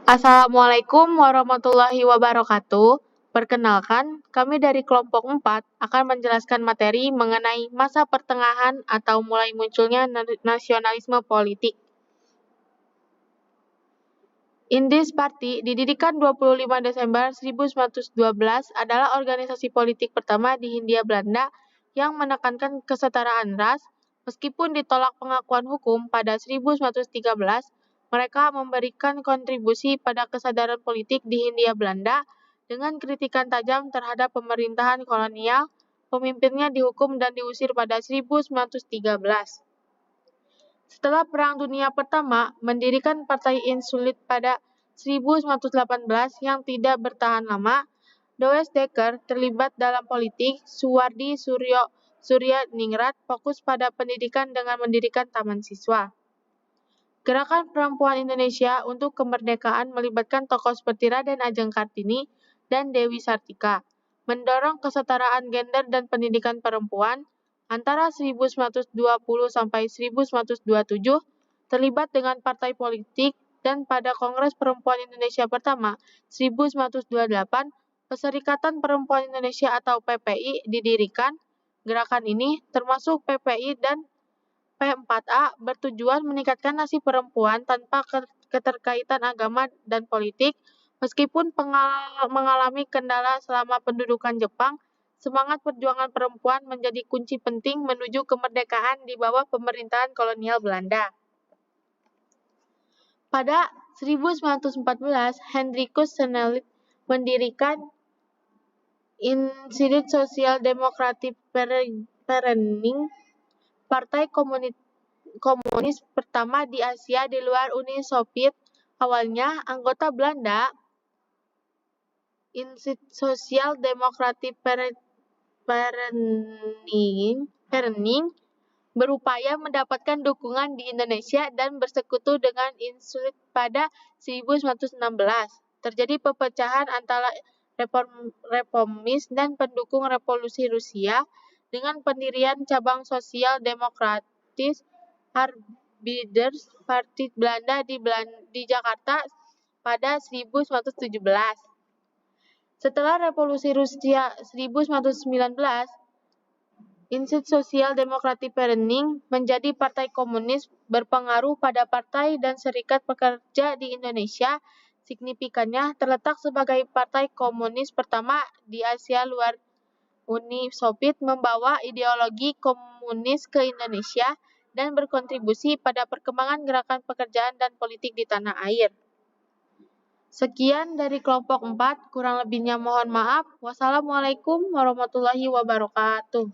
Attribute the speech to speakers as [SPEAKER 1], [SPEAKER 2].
[SPEAKER 1] Assalamualaikum warahmatullahi wabarakatuh. Perkenalkan, kami dari kelompok 4 akan menjelaskan materi mengenai masa pertengahan atau mulai munculnya nasionalisme politik. Indies Party didirikan 25 Desember 1912 adalah organisasi politik pertama di Hindia Belanda yang menekankan kesetaraan ras. Meskipun ditolak pengakuan hukum pada 1913, mereka memberikan kontribusi pada kesadaran politik di Hindia Belanda dengan kritikan tajam terhadap pemerintahan kolonial. Pemimpinnya dihukum dan diusir pada 1913. Setelah Perang Dunia Pertama, mendirikan Partai Insulit pada 1918 yang tidak bertahan lama. Does Dekker terlibat dalam politik. Suwardi Surya Ningrat fokus pada pendidikan dengan mendirikan taman siswa. Gerakan Perempuan Indonesia untuk Kemerdekaan melibatkan tokoh seperti Raden Ajeng Kartini dan Dewi Sartika, mendorong kesetaraan gender dan pendidikan perempuan. Antara 1920 sampai 1927 terlibat dengan partai politik, dan pada Kongres Perempuan Indonesia pertama 1928 Perserikatan Perempuan Indonesia atau PPI didirikan. Gerakan ini termasuk PPI dan P4A bertujuan meningkatkan nasib perempuan tanpa keterkaitan agama dan politik. Meskipun mengalami kendala selama pendudukan Jepang, semangat perjuangan perempuan menjadi kunci penting menuju kemerdekaan di bawah pemerintahan kolonial Belanda. Pada 1914, Hendrikus Snelling mendirikan Instituut Sosial Democratische Vereniging, partai komunis pertama di Asia di luar Uni Soviet. Awalnya anggota Belanda, Instituut Sosial Democratische Vereniging berupaya mendapatkan dukungan di Indonesia dan bersekutu dengan Institut pada 1916. Terjadi perpecahan antara reformis dan pendukung revolusi Rusia dengan pendirian cabang Sosial Demokratis Arbeiders Party Belanda di Jakarta pada 1917. Setelah revolusi Rusia 1919, Instituut Sosial Demokratische Vereniging menjadi partai komunis berpengaruh pada partai dan serikat pekerja di Indonesia. Signifikannya terletak sebagai partai komunis pertama di Asia luar Uni Soviet, membawa ideologi komunis ke Indonesia dan berkontribusi pada perkembangan gerakan pekerjaan dan politik di tanah air. Sekian dari kelompok 4, kurang lebihnya mohon maaf. Wassalamualaikum warahmatullahi wabarakatuh.